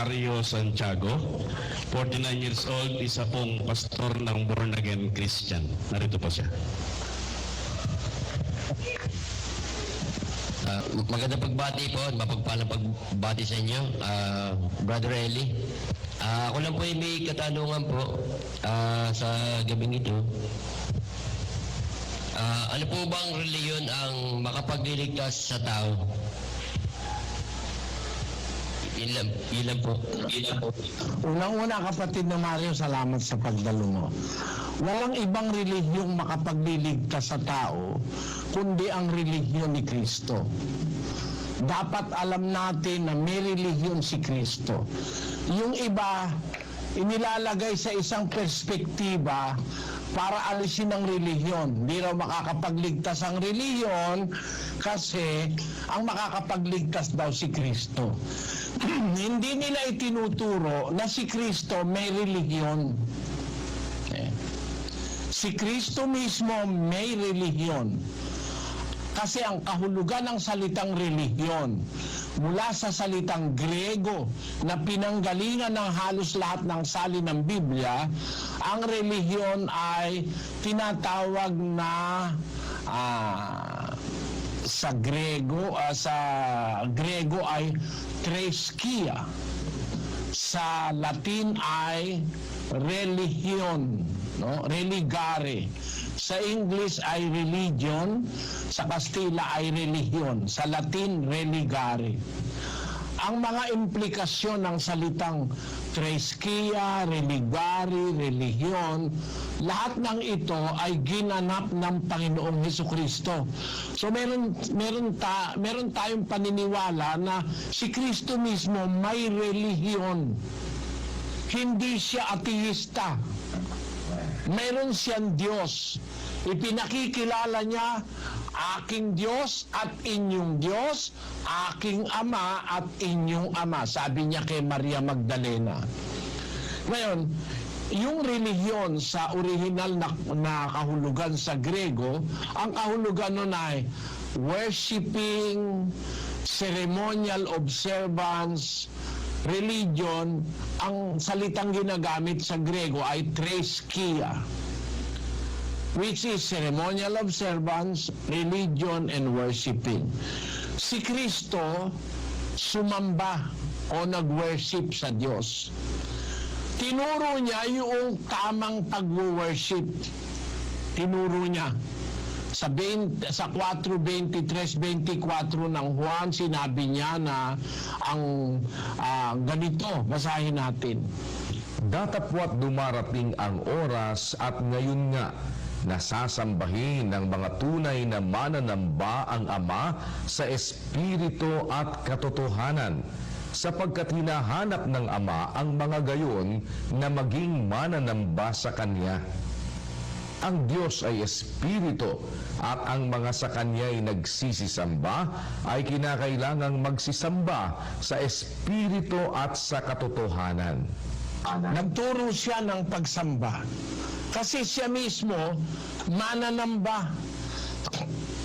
Mario Santiago, 49 years old, isa pong pastor ng Born Again Christian. Narito po siya. Magandang pagbati po, mapagpalang pagbati sa inyo, Brother Eli. Ako lang po ay may katanungan po sa gabing ito. Ano po bang reliyon ang makapagliligtas sa tao? Ilan po? Unang-una, kapatid na Mario, salamat sa pagdalo mo. Walang ibang relihiyong makapagliligtas sa tao kundi ang relihiyon ni Kristo. Dapat alam natin na may relihiyon si Kristo. Yung iba, inilalagay sa isang perspektiba para alisin ang relihiyon. Hindi raw makakapagligtas ang relihiyon kasi ang makakapagligtas daw si Kristo. Hindi nila itinuturo na si Kristo may relihiyon. Si Kristo mismo may relihiyon. Kasi ang kahulugan ng salitang relihiyon mula sa salitang Grego na pinanggalingan ng halos lahat ng salin ng Biblia, ang relihiyon ay tinatawag na sa Grego ay threskia. Sa Latin ay religion, no? Religare. Sa English ay religion, sa Kastila ay religion, sa Latin religare. Ang mga implikasyon ng salitang threskia, religare, religion, lahat ng ito ay ginanap ng Panginoong Hesukristo. So meron tayong paniniwala na si Kristo mismo may relihiyon. Hindi siya ateista. Meron siyang Diyos. Ipinakikilala niya, aking Diyos at inyong Diyos, aking Ama at inyong Ama. Sabi niya kay Maria Magdalena. Ngayon, yung relihiyon sa original na kahulugan sa Grego, ang kahulugan nun ay worshiping, ceremonial observance, religion. Ang salitang ginagamit sa Grego ay threskia, which is ceremonial observance, religion, and worshiping. Si Kristo sumamba o nag-worship sa Diyos. Tinuro niya yung tamang pag-worship. Tinuro niya. Sa 4:23-24 ng Juan, sinabi niya na ang ganito, basahin natin. Datapwat dumarating ang oras at ngayon nga nasasambahin ng mga tunay na mananamba ang Ama sa Espiritu at katotohanan, sapagkat hinahanap ng Ama ang mga gayon na maging mananamba sa Kanya. Ang Diyos ay Espiritu at ang mga sa Kanya'y nagsisisamba ay kinakailangang magsisamba sa Espiritu at sa katotohanan. Nagturo siya ng pagsamba. Kasi siya mismo mananamba.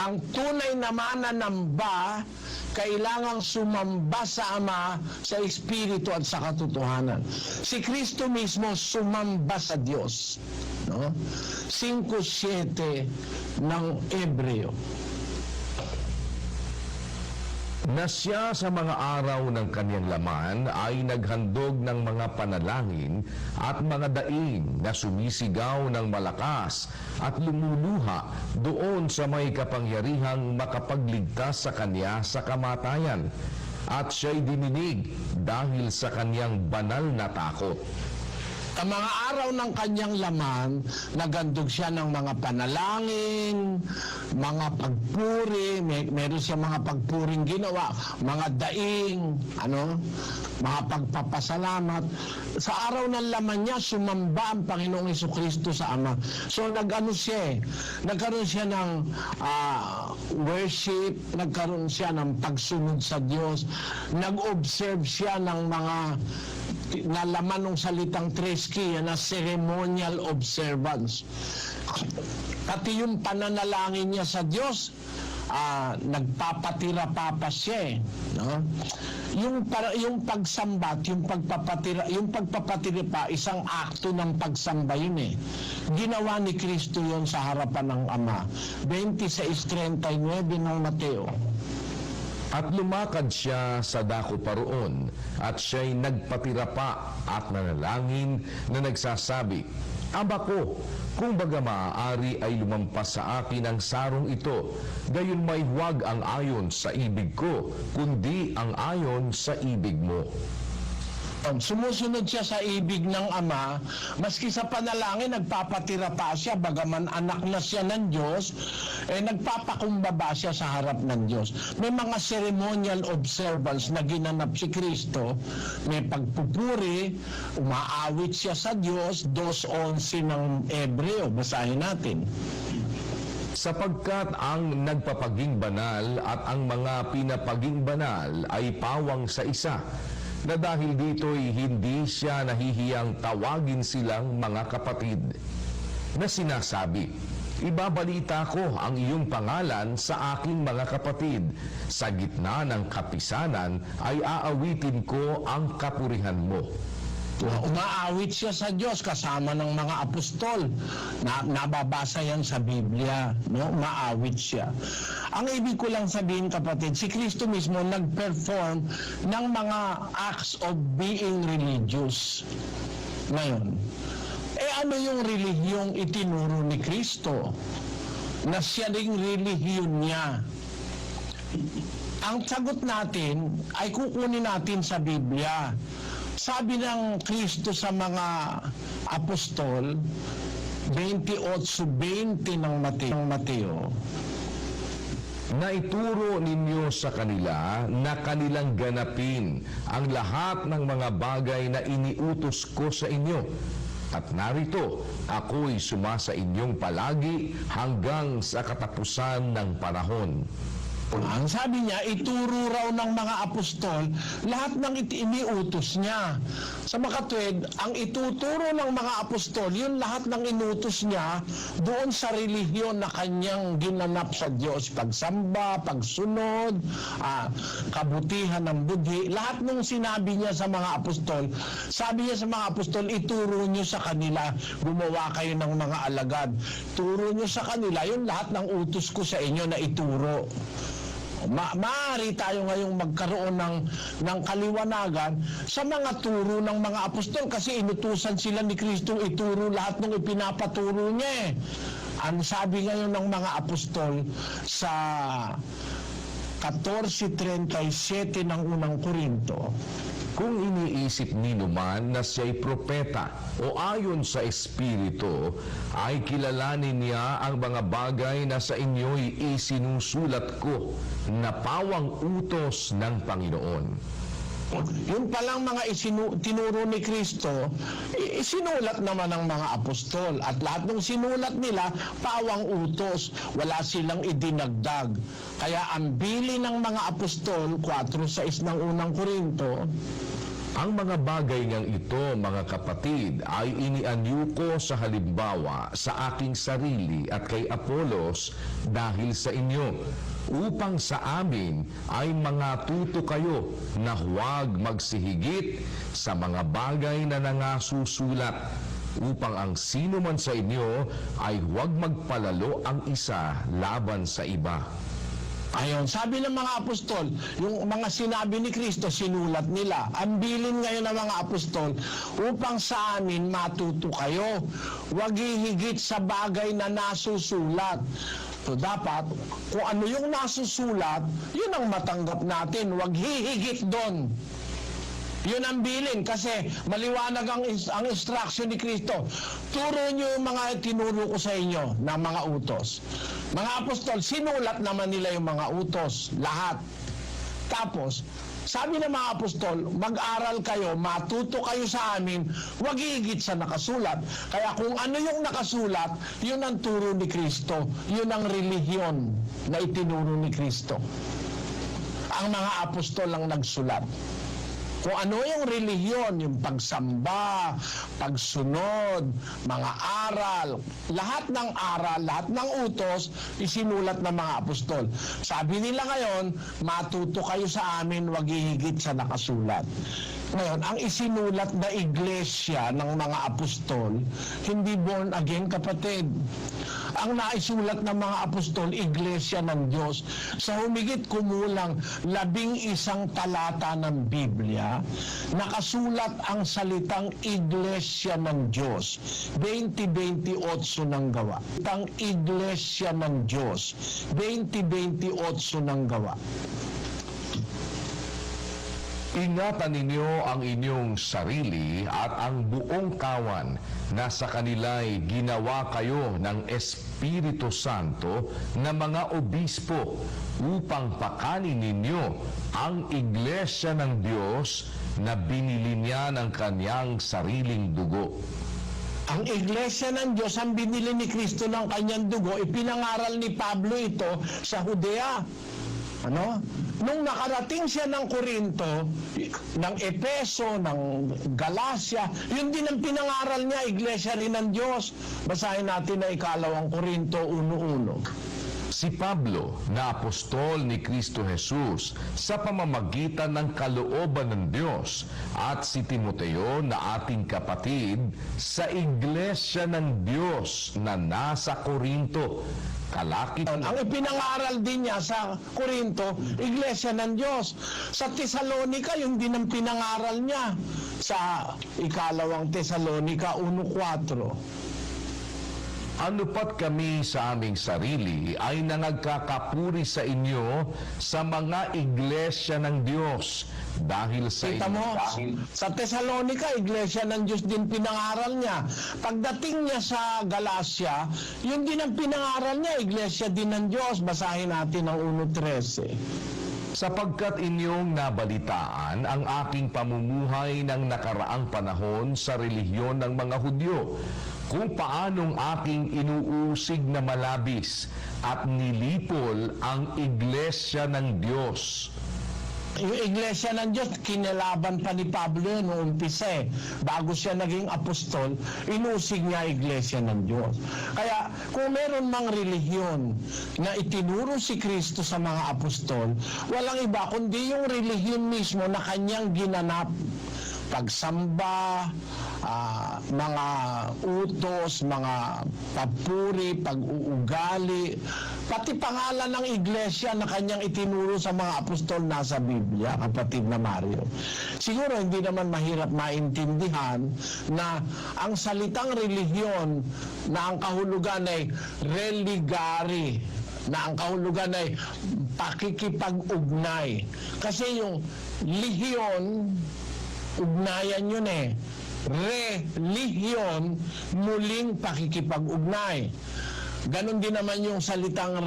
Ang tunay na mananamba kailangang sumamba sa Ama, sa Espiritu at sa katotohanan. Si Kristo mismo sumamba sa Diyos. No? 5:7 ng Hebreo. Na siya sa mga araw ng kanyang laman ay naghandog ng mga panalangin at mga daing na sumisigaw ng malakas at lumuluha doon sa may kapangyarihang makapagligtas sa kanya sa kamatayan, at siya'y dininig dahil sa kanyang banal na takot. Ang mga araw ng kanyang laman, nagandog siya ng mga panalangin, mga pagpuri, meron siya mga pagpuring ginawa, mga daing, mga pagpapasalamat. Sa araw ng laman niya, sumamba ang Panginoong Hesukristo sa Ama. So nagkaroon siya ng worship, nagkaroon siya ng pagsunod sa Diyos, nag-observe siya ng mga na laman ng salitang threskia na ceremonial observance. Pati yung pananalangin niya sa Diyos nagpapatira papas siya no? Yung pagsambat, yung pagpapatira pa, isang akto ng pagsamba yun Ginawa ni Kristo yun sa harapan ng Ama. 26:39 ng Mateo. At lumakad siya sa dako paroon, at siya'y nagpatira pa at nanalangin na nagsasabi, Aba ko, kung baga maaari ay lumampas sa akin ang sarong ito, gayon may huwag ang ayon sa ibig ko, kundi ang ayon sa ibig mo. Sumusunod siya sa ibig ng Ama, maski sa panalangin nagpapatira pa siya, bagaman anak na siya ng Diyos, nagpapakumbaba siya sa harap ng Diyos. May mga ceremonial observance na ginanap si Kristo, may pagpupuri, umaawit siya sa Diyos, 2:11 ng Hebreo, basahin natin. Sapagkat ang nagpapaging banal at ang mga pinapaging banal ay pawang sa isa, na dahil dito'y hindi siya nahihiyang tawagin silang mga kapatid, na sinasabi, Ibabalita ko ang iyong pangalan sa aking mga kapatid, sa gitna ng kapisanan ay aawitin ko ang kapurihan mo. Umaawit siya sa Diyos kasama ng mga apostol. Nababasa yan sa Biblia, no? Umaawit siya. Ang ibig ko lang sabihin, kapatid, si Kristo mismo nag-perform ng mga acts of being religious. Ngayon, ano yung relihiyong itinuro ni Kristo? Na siya ring relihiyon niya. Ang sagot natin ay kukunin natin sa Biblia. Sabi ng Kristo sa mga apostol, 28:20 ng Mateo, na ituro ninyo sa kanila na kanilang ganapin ang lahat ng mga bagay na iniutos ko sa inyo. At narito, ako'y sumasa inyong palagi hanggang sa katapusan ng panahon. Ang sabi niya, ituro raw ng mga apostol lahat ng iniutos niya. Sa makatwid, ang ituturo ng mga apostol, yun lahat ng inutos niya doon sa relihiyon na kanyang ginanap sa Diyos. Pagsamba, pagsunod, kabutihan ng budhi, lahat ng sinabi niya sa mga apostol, sabi niya sa mga apostol, ituro niyo sa kanila, gumawa kayo ng mga alagad. Turo niyo sa kanila, yun lahat ng utos ko sa inyo na ituro. Maaari tayo ngayong magkaroon ng kaliwanagan sa mga turo ng mga apostol kasi inutusan sila ni Kristo ituro lahat ng ipinapaturo niya Ang sabi ngayon ng mga apostol sa 14:37 ng unang Korinto, Kung iniisip nino man na siya'y propeta o ayon sa Espiritu, ay kilalanin niya ang mga bagay na sa inyo'y isinusulat ko na pawang utos ng Panginoon. Yung palang mga tinuro ni Kristo, isinulat naman ng mga apostol. At lahat ng sinulat nila, pawang utos. Wala silang idinagdag. Kaya ang bili ng mga apostol, 4:6 ng unang Korinto, Ang mga bagay ngang ito, mga kapatid, ay inianyo ko sa halimbawa sa aking sarili at kay Apolos dahil sa inyo, upang sa amin ay mga tuto kayo na huwag magsihigit sa mga bagay na nangasusulat, upang ang sino man sa inyo ay huwag magpalalo ang isa laban sa iba. Ayon, sabi ng mga apostol, yung mga sinabi ni Kristo, sinulat nila. Ang bilin ngayon ng mga apostol, upang sa amin matuto kayo. Huwag hihigit sa bagay na nasusulat. So dapat, kung ano yung nasusulat, yun ang matanggap natin. Huwag hihigit doon. Yun ang bilin kasi maliwanag ang instruction ni Kristo. Turo nyo yung mga tinuro ko sa inyo na mga utos. Mga apostol, sinulat naman nila yung mga utos, lahat. Tapos, sabi ng mga apostol, mag-aral kayo, matuto kayo sa amin, huwag higit sa nakasulat. Kaya kung ano yung nakasulat, yun ang turo ni Kristo, yun ang relihiyon na itinuro ni Kristo. Ang mga apostol ang nagsulat. Kung ano yung relihiyon, yung pagsamba, pagsunod, mga aral, lahat ng utos, isinulat ng mga apostol. Sabi nila ngayon, matuto kayo sa amin, wag hihigit sa nakasulat. Ngayon, ang isinulat na iglesia ng mga apostol, hindi born again, kapatid. Ang naisulat ng mga apostol, iglesia ng Diyos, sa humigit kumulang 11 talata ng Biblia, nakasulat ang salitang iglesia ng Diyos. 20-28 ng gawa. Ang iglesia ng Diyos. 20-28 ng gawa. Ingatan ninyo ang inyong sarili at ang buong kawan na sa kanila'y ginawa kayo ng Espiritu Santo na mga obispo upang pakanin ninyo ang iglesia ng Diyos na binili niya ng kanyang sariling dugo. Ang iglesia ng Diyos, ang binili ni Kristo ng kanyang dugo, ipinangaral ni Pablo ito sa Judea. Ano? Nung nakarating siya ng Korinto, ng Epeso, ng Galacia, yun din ang pinangaral niya, iglesia rin ng Diyos. Basahin natin na 2 Korinto 1:1. Si Pablo, na apostol ni Kristo Jesus sa pamamagitan ng kalooban ng Diyos, at si Timoteo na ating kapatid sa iglesia ng Diyos na nasa Korinto. Kalakip Ang ipinangaral din niya sa Korinto, iglesia ng Diyos. Sa Tesalonica, yung din ang pinangaral niya sa 2 Tesalonica 1:4. Anupat kami sa aming sarili ay nangagkakapuri sa inyo sa mga iglesia ng Diyos dahil sa Kita mo, sa Tesalonica, iglesia ng Diyos din pinangaral niya. Pagdating niya sa Galacia, yun din ang pinangaral niya, iglesia din ng Diyos. Basahin natin ang 1:13. sapagkat inyong nabalitaan ang aking pamumuhay ng nakaraang panahon sa relihiyon ng mga Hudyo, kung paanong aking inuusig na malabis at nilipol ang iglesia ng Diyos. Yung iglesia ng Diyos, kinalaban pa ni Pablo yun noong umpisa eh. Bago siya naging apostol, inusig niya iglesia ng Diyos. Kaya kung meron mang relihiyon na itinuro si Kristo sa mga apostol, walang iba kundi yung relihiyon mismo na kanyang ginanap. Pagsamba, mga utos, mga papuri, pag-uugali, pati pangalan ng iglesia na kanyang itinuro sa mga apostol nasa Biblia, kapatid na Mario. Siguro hindi naman mahirap maintindihan na ang salitang relihiyon na ang kahulugan ay religare, na ang kahulugan ay pakikipag-ugnay. Kasi yung lihiyon, ugnayan yun eh. Relihiyon, muling pakikipag-ugnay. Ganon din naman yung salitang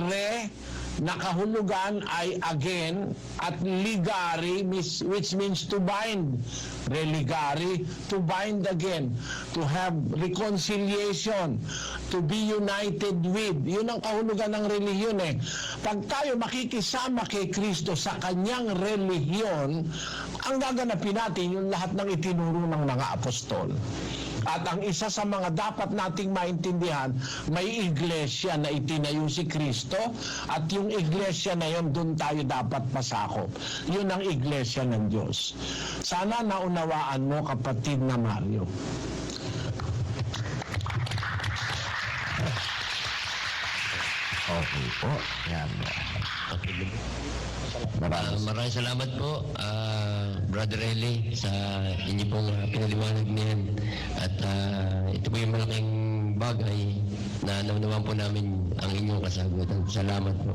na kahulugan ay again, at ligari, which means to bind. Religari, to bind again, to have reconciliation, to be united with. Yun ang kahulugan ng relihiyon eh. Pag tayo makikisama kay Kristo sa kanyang relihiyon, ang gaganapin natin yung lahat ng itinuro ng mga apostol. At ang isa sa mga dapat nating maintindihan, may iglesia na itinayo si Kristo, at yung iglesia na yun, doon tayo dapat pasakop. Yun ang iglesia ng Diyos. Sana naunawaan mo, kapatid na Mario. Okay po. Yan. Maraming salamat po, Brother Eli, sa inyo pong pinaliwanag niyan. At ito po yung malaking bagay na naunawan po namin ang inyong kasagutan. Salamat po.